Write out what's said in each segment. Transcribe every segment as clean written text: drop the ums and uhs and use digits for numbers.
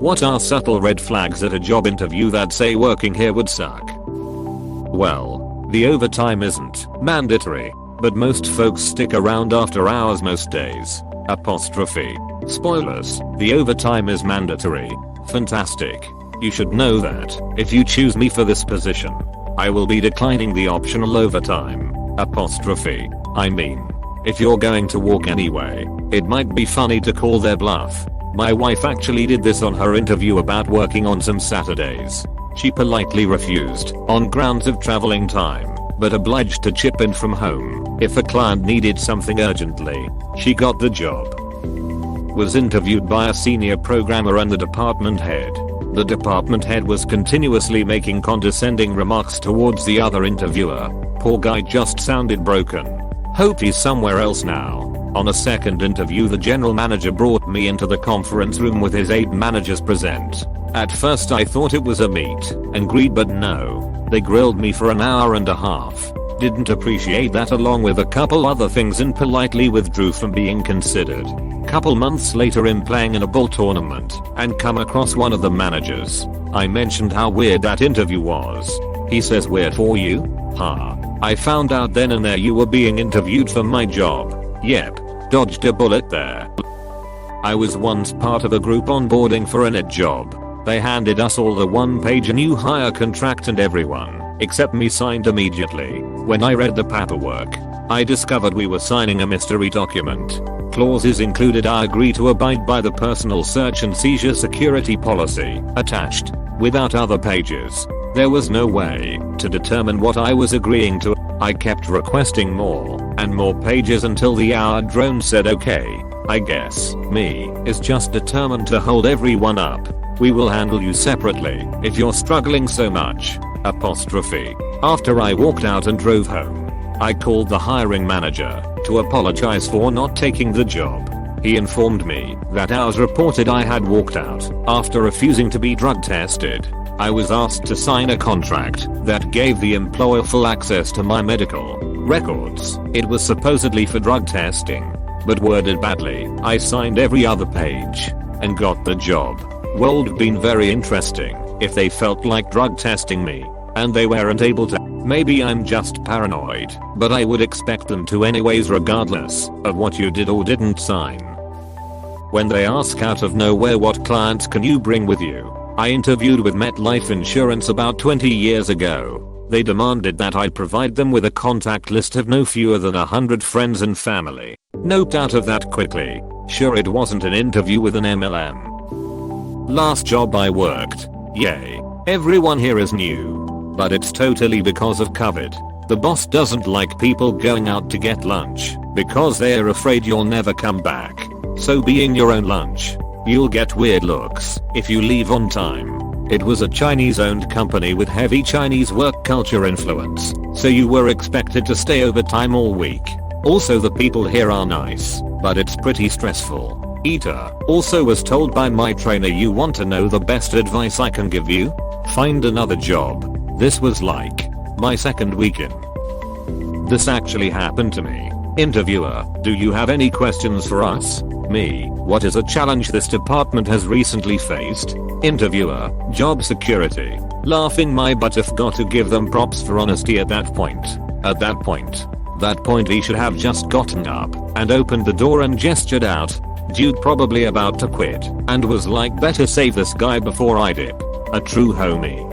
What are subtle red flags at a job interview that say working here would suck? Well, the overtime isn't mandatory, but most folks stick around after hours most days. Spoilers, the overtime is mandatory. Fantastic. You should know that if you choose me for this position, I will be declining the optional overtime. I mean, if you're going to walk anyway, it might be funny to call their bluff. My wife actually did this on her interview about working on some Saturdays. She politely refused on grounds of traveling time, but obliged to chip in from home if a client needed something urgently. She got the job. Was interviewed by a senior programmer and the department head. The department head was continuously making condescending remarks towards the other interviewer. Poor guy just sounded broken. Hope he's somewhere else now. On a second interview, the general manager brought me into the conference room with his 8 managers present. At first I thought it was a meet and greet, but no. They grilled me for an hour and a half. Didn't appreciate that, along with a couple other things, and politely withdrew from being considered. Couple months later, in playing in a ball tournament and come across one of the managers. I mentioned how weird that interview was. He says, "Weird for you? Ha. I found out then and there you were being interviewed for my job." Yep, dodged a bullet there. I was once part of a group onboarding for an IT job. They handed us all the one-page new hire contract and everyone, except me, signed immediately. When I read the paperwork, I discovered we were signing a mystery document. Clauses included I agree to abide by the personal search and seizure security policy attached, without other pages. There was no way to determine what I was agreeing to. I kept requesting more and more pages until the hour drone said, "Okay, I guess me is just determined to hold everyone up. We will handle you separately if you're struggling so much." After I walked out and drove home, I called the hiring manager to apologize for not taking the job. He informed me that hours reported I had walked out after refusing to be drug tested. I was asked to sign a contract that gave the employer full access to my medical records. It was supposedly for drug testing, but worded badly. I signed every other page and got the job. Would been very interesting if they felt like drug testing me and they weren't able to. Maybe I'm just paranoid, but I would expect them to anyways, regardless of what you did or didn't sign. When they ask out of nowhere, "What clients can you bring with you?" I interviewed with MetLife Insurance about 20 years ago. They demanded that I provide them with a contact list of no fewer than 100 friends and family. Noped out of that quickly. Sure, it wasn't an interview with an MLM. Last job I worked. Yay. Everyone here is new. But it's totally because of COVID. The boss doesn't like people going out to get lunch because they're afraid you'll never come back. So being your own lunch, you'll get weird looks if you leave on time. It was a Chinese-owned company with heavy Chinese work culture influence, so you were expected to stay overtime all week. Also, the people here are nice, but it's pretty stressful. Also was told by my trainer, "You want to know the best advice I can give you? Find another job." This was like my second weekend. This actually happened to me. Interviewer, "Do you have any questions for us?" Me, "What is a challenge this department has recently faced?" Interviewer, "Job security." Laughing my butt off. Got to give them props for honesty at that point. At that point he should have just gotten up and opened the door and gestured out. Dude probably about to quit and was like, "Better save this guy before I dip." A true homie.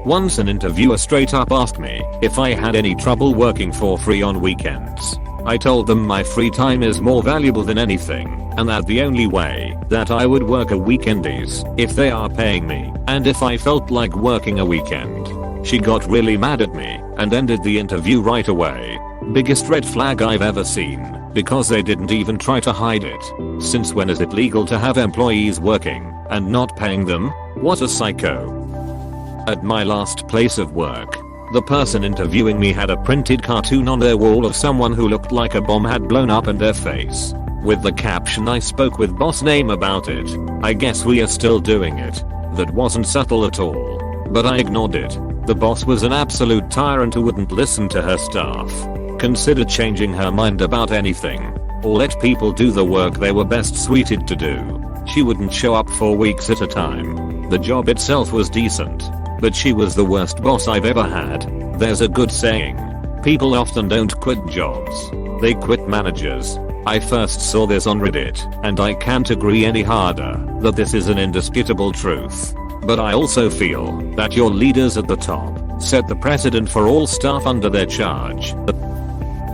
Once an interviewer straight up asked me if I had any trouble working for free on weekends. I told them my free time is more valuable than anything, and that the only way that I would work a weekend is if they are paying me, and if I felt like working a weekend. She got really mad at me and ended the interview right away. Biggest red flag I've ever seen, because they didn't even try to hide it. Since when is it legal to have employees working and not paying them? What a psycho. At my last place of work, the person interviewing me had a printed cartoon on their wall of someone who looked like a bomb had blown up in their face. With the caption, "I spoke with boss name about it. I guess we are still doing it." That wasn't subtle at all, but I ignored it. The boss was an absolute tyrant who wouldn't listen to her staff, consider changing her mind about anything, or let people do the work they were best suited to do. She wouldn't show up for weeks at a time. The job itself was decent, but she was the worst boss I've ever had. There's a good saying. People often don't quit jobs. They quit managers. I first saw this on Reddit, and I can't agree any harder that this is an indisputable truth. But I also feel that your leaders at the top set the precedent for all staff under their charge.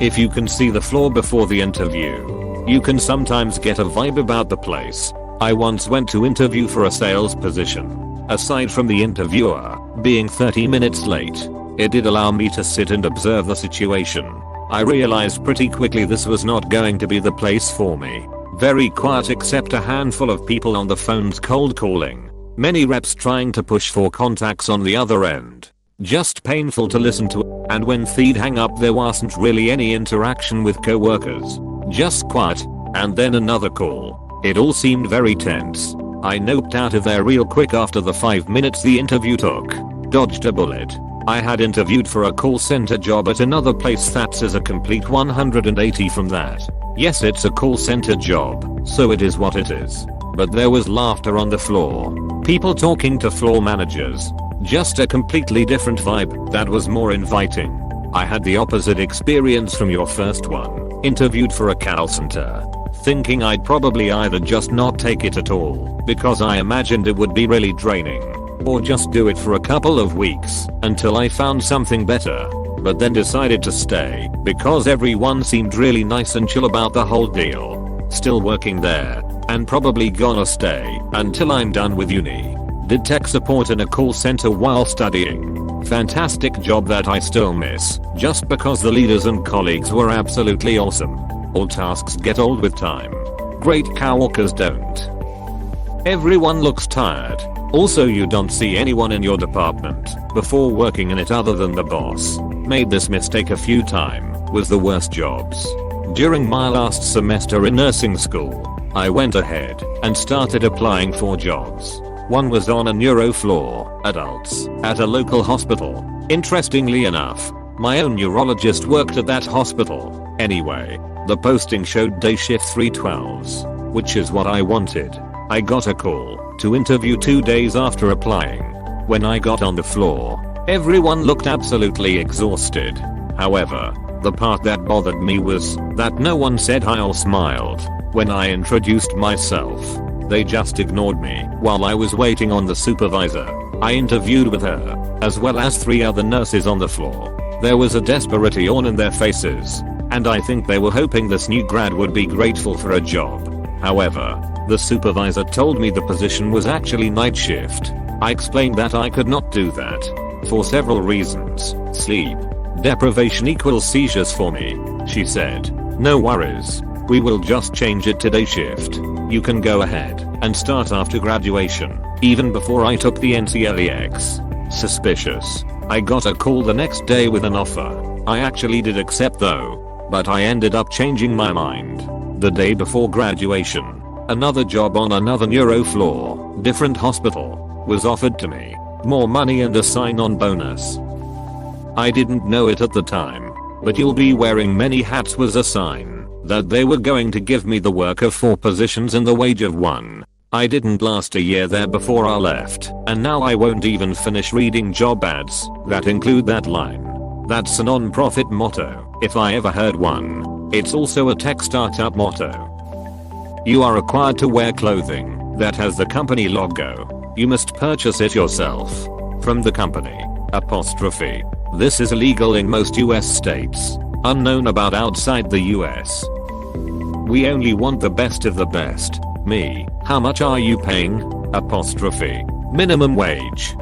If you can see the floor before the interview, you can sometimes get a vibe about the place. I once went to interview for a sales position. Aside from the interviewer being 30 minutes late, it did allow me to sit and observe the situation. I realized pretty quickly this was not going to be the place for me. Very quiet except a handful of people on the phones cold calling. Many reps trying to push for contacts on the other end. Just painful to listen to, and when they'd hang up there wasn't really any interaction with coworkers. Just quiet, and then another call. It all seemed very tense. I noped out of there real quick after the 5 minutes the interview took. Dodged a bullet. I had interviewed for a call center job at another place that is a complete 180 from that. Yes, it's a call center job, so it is what it is. But there was laughter on the floor. People talking to floor managers. Just a completely different vibe that was more inviting. I had the opposite experience from your first one. Interviewed for a call center, thinking I'd probably either just not take it at all because I imagined it would be really draining, or just do it for a couple of weeks until I found something better, but then decided to stay because everyone seemed really nice and chill about the whole deal. Still working there, and probably gonna stay until I'm done with uni. Did tech support in a call center while studying. Fantastic job that I still miss, just because the leaders and colleagues were absolutely awesome. All tasks get old with time. Great coworkers don't. Everyone looks tired. Also, you don't see anyone in your department before working in it other than the boss. Made this mistake a few times with the worst jobs. During my last semester in nursing school, I went ahead and started applying for jobs. One was on a neuro floor, adults, at a local hospital. Interestingly enough, my own neurologist worked at that hospital. Anyway, the posting showed day shift 312s, which is what I wanted. I got a call to interview 2 days after applying. When I got on the floor, everyone looked absolutely exhausted. However, the part that bothered me was that no one said hi or smiled when I introduced myself. They just ignored me while I was waiting on the supervisor. I interviewed with her, as well as 3 other nurses on the floor. There was a desperate yawn in their faces, and I think they were hoping this new grad would be grateful for a job. However, the supervisor told me the position was actually night shift. I explained that I could not do that for several reasons. Sleep deprivation equals seizures for me, she said. No worries. We will just change it to day shift. You can go ahead and start after graduation, even before I took the NCLEX. Suspicious. I got a call the next day with an offer. I actually did accept though, but I ended up changing my mind. The day before graduation, another job on another neuro floor, different hospital, was offered to me. More money and a sign-on bonus. I didn't know it at the time, but you'll be wearing many hats was a sign that they were going to give me the work of 4 positions and the wage of 1. I didn't last a year there before I left, and now I won't even finish reading job ads that include that line. That's a non-profit motto, if I ever heard one. It's also a tech startup motto. You are required to wear clothing that has the company logo. You must purchase it yourself from the company. Apostrophe. This is illegal in most US states. Unknown about outside the US. We only want the best of the best. Me. How much are you paying? Apostrophe. Minimum wage.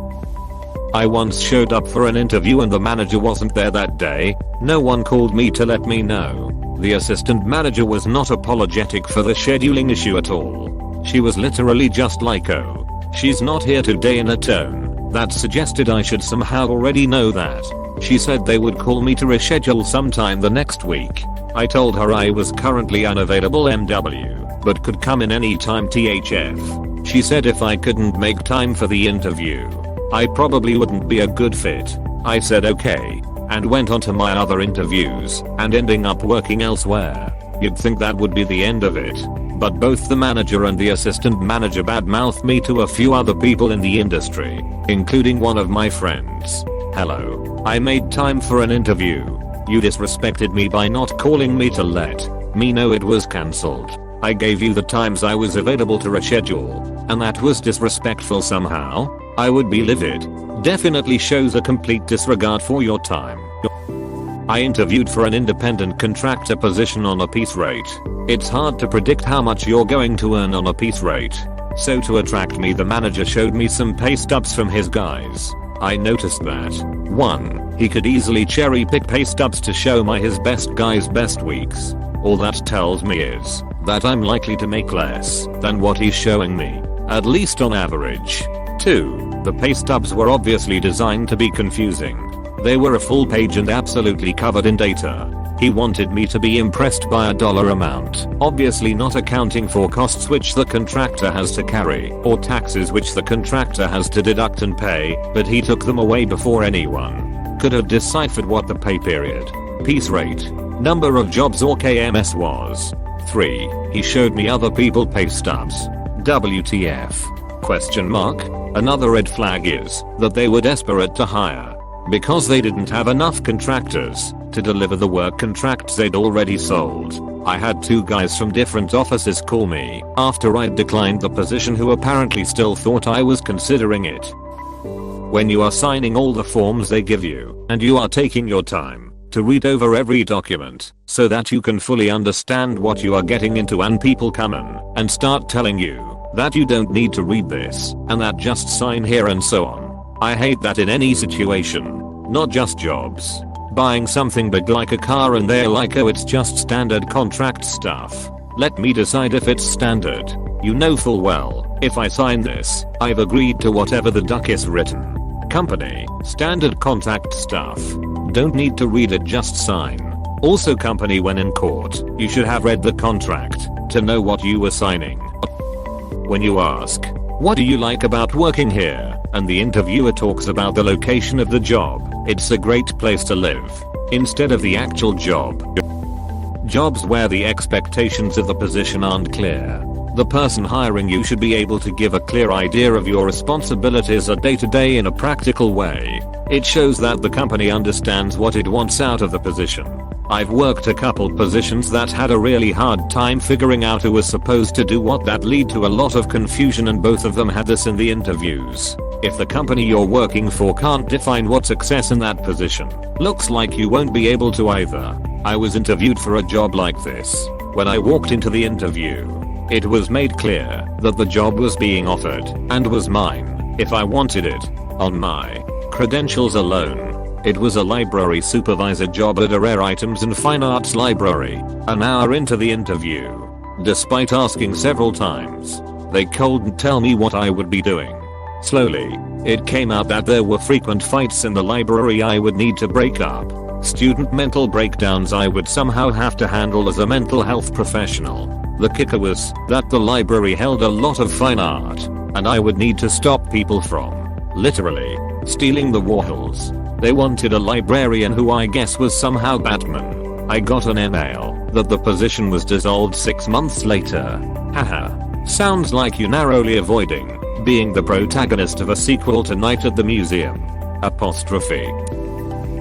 I once showed up for an interview and the manager wasn't there that day. No one called me to let me know. The assistant manager was not apologetic for the scheduling issue at all. She was literally just like, oh, she's not here today, in a tone that suggested I should somehow already know that. She said they would call me to reschedule sometime the next week. I told her I was currently unavailable MW, but could come in anytime THF. She said if I couldn't make time for the interview, I probably wouldn't be a good fit. I said okay, and went on to my other interviews, and ending up working elsewhere. You'd think that would be the end of it, but both the manager and the assistant manager badmouthed me to a few other people in the industry, including one of my friends. Hello, I made time for an interview. You disrespected me by not calling me to let me know it was cancelled. I gave you the times I was available to reschedule, and that was disrespectful somehow? I would be livid. Definitely shows a complete disregard for your time. I interviewed for an independent contractor position on a piece rate. It's hard to predict how much you're going to earn on a piece rate. So to attract me, the manager showed me some pay stubs from his guys. I noticed that 1. He could easily cherry pick pay stubs to show his best guys' best weeks. All that tells me is that I'm likely to make less than what he's showing me, at least on average. 2. The pay stubs were obviously designed to be confusing. They were a full page and absolutely covered in data. He wanted me to be impressed by a dollar amount, obviously not accounting for costs which the contractor has to carry, or taxes which the contractor has to deduct and pay, but he took them away before anyone could have deciphered what the pay period, piece rate, number of jobs or KMS was. 3. He showed me other people pay stubs. WTF? Question mark? Another red flag is that they were desperate to hire because they didn't have enough contractors to deliver the work contracts they'd already sold. I had 2 guys from different offices call me after I'd declined the position who apparently still thought I was considering it. When you are signing all the forms they give you, and you are taking your time to read over every document so that you can fully understand what you are getting into, and people come in and start telling you that you don't need to read this and that just sign here and so on. I hate that in any situation, not just jobs. Buying something big like a car and they're like, oh, it's just standard contract stuff. Let me decide if it's standard. You know full well, if I sign this, I've agreed to whatever the duck is written. Company, standard contract stuff. Don't need to read it, just sign. Also company, when in court, you should have read the contract to know what you were signing. When you ask, what do you like about working here? And the interviewer talks about the location of the job, it's a great place to live, instead of the actual job. Jobs where the expectations of the position aren't clear. The person hiring you should be able to give a clear idea of your responsibilities day to day in a practical way. It shows that the company understands what it wants out of the position. I've worked a couple positions that had a really hard time figuring out who was supposed to do what. That lead to a lot of confusion, and both of them had this in the interviews. If the company you're working for can't define what success in that position looks like, you won't be able to either. I was interviewed for a job like this. When I walked into the interview, it was made clear that the job was being offered and was mine if I wanted it. On my credentials alone, it was a library supervisor job at a rare items and fine arts library. An hour into the interview, despite asking several times, they couldn't tell me what I would be doing. Slowly, it came out that there were frequent fights in the library I would need to break up. Student mental breakdowns I would somehow have to handle as a mental health professional. The kicker was that the library held a lot of fine art, and I would need to stop people from, literally, stealing the Warhols. They wanted a librarian who I guess was somehow Batman. I got an email that the position was dissolved 6 months later. Haha. Sounds like you narrowly avoiding being the protagonist of a sequel to Night at the Museum. Apostrophe.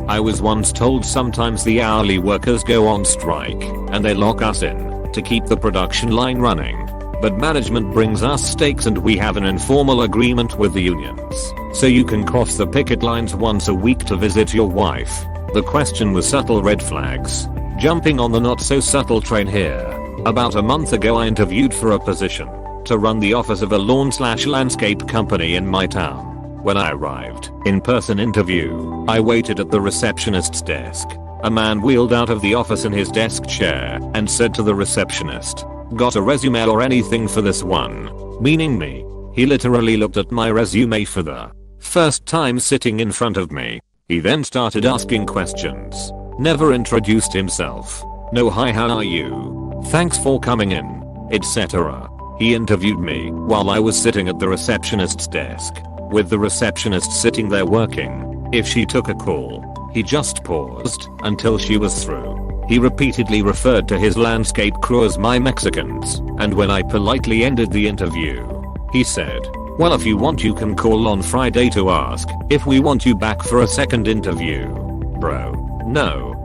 I was once told sometimes the hourly workers go on strike and they lock us in to keep the production line running. But management brings us steaks and we have an informal agreement with the unions, so you can cross the picket lines once a week to visit your wife. The question was subtle red flags. Jumping on the not so subtle train here. About a month ago I interviewed for a position to run the office of a lawn/landscape company in my town. When I arrived, in-person interview, I waited at the receptionist's desk. A man wheeled out of the office in his desk chair and said to the receptionist, "Got a resume or anything for this one?" Meaning me. He literally looked at my resume for the first time sitting in front of me. He then started asking questions. Never introduced himself. No hi, how are you? Thanks for coming in, etc. He interviewed me while I was sitting at the receptionist's desk, with the receptionist sitting there working. If she took a call, he just paused until she was through. He repeatedly referred to his landscape crew as my Mexicans, and when I politely ended the interview, he said, "Well, if you want you can call on Friday to ask if we want you back for a second interview." Bro, no.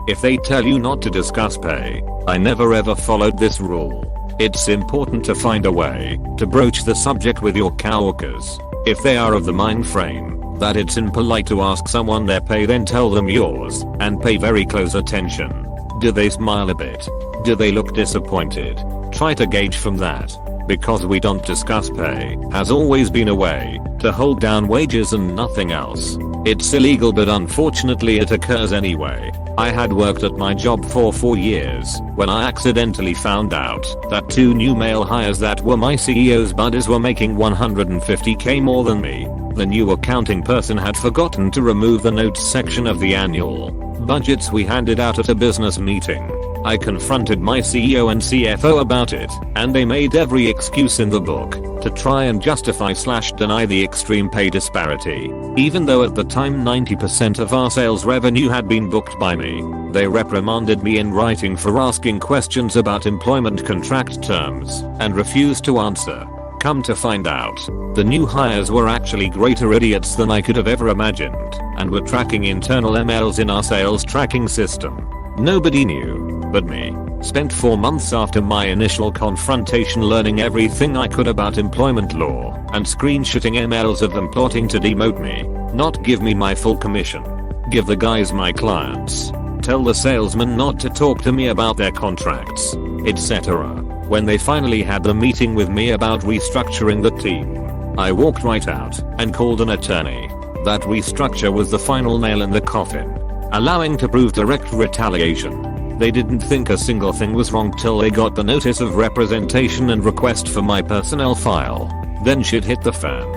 If they tell you not to discuss pay, I never ever followed this rule. It's important to find a way to broach the subject with your coworkers. If they are of the mind frame that it's impolite to ask someone their pay, then tell them yours and pay very close attention. Do they smile a bit? Do they look disappointed? Try to gauge from that. Because we don't discuss pay has always been a way to hold down wages and nothing else. It's illegal, but unfortunately it occurs anyway. I had worked at my job for 4 years when I accidentally found out that 2 new male hires that were my CEO's buddies were making $150K more than me. The new accounting person had forgotten to remove the notes section of the annual budgets we handed out at a business meeting. I confronted my CEO and CFO about it, and they made every excuse in the book to try and justify/deny the extreme pay disparity. Even though at the time 90% of our sales revenue had been booked by me, they reprimanded me in writing for asking questions about employment contract terms and refused to answer. Come to find out, the new hires were actually greater idiots than I could have ever imagined, and were tracking internal emails in our sales tracking system. Nobody knew but me. Spent 4 months after my initial confrontation learning everything I could about employment law and screenshotting emails of them plotting to demote me, not give me my full commission, give the guys my clients, tell the salesman not to talk to me about their contracts, etc. When they finally had the meeting with me about restructuring the team, I walked right out and called an attorney. That restructure was the final nail in the coffin, allowing to prove direct retaliation. They didn't think a single thing was wrong till they got the notice of representation and request for my personnel file. Then shit hit the fan.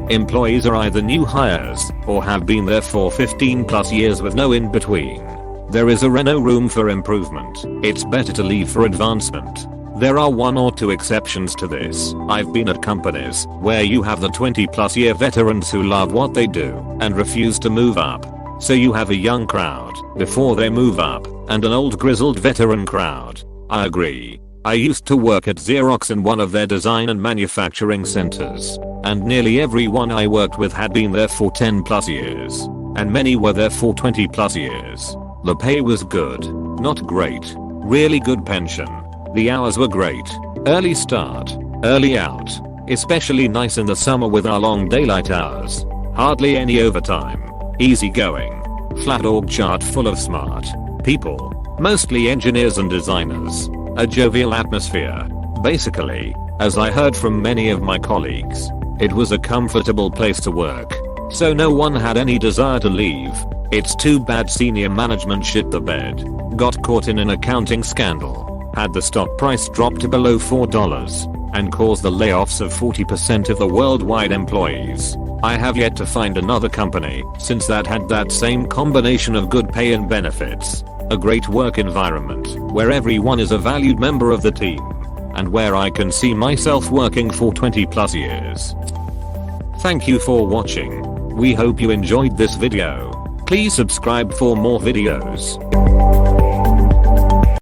Employees are either new hires or have been there for 15+ years with no in between. There is no room for improvement. It's better to leave for advancement. There are 1 or 2 exceptions to this. I've been at companies where you have the 20+ year veterans who love what they do and refuse to move up. So you have a young crowd before they move up and an old grizzled veteran crowd. I agree. I used to work at Xerox in one of their design and manufacturing centers, and nearly everyone I worked with had been there for 10+ years, and many were there for 20+ years. The pay was good, not great. Really good pension. The hours were great. Early start, early out. Especially nice in the summer with our long daylight hours. Hardly any overtime. Easy going. Flat org chart full of smart people. Mostly engineers and designers. A jovial atmosphere. Basically, as I heard from many of my colleagues, it was a comfortable place to work. So no one had any desire to leave. It's too bad senior management shit the bed. Got caught in an accounting scandal. Had the stock price drop to below $4 and caused the layoffs of 40% of the worldwide employees. I have yet to find another company since that had that same combination of good pay and benefits, a great work environment where everyone is a valued member of the team, and where I can see myself working for 20+ years. Thank you for watching. We hope you enjoyed this video. Please subscribe for more videos.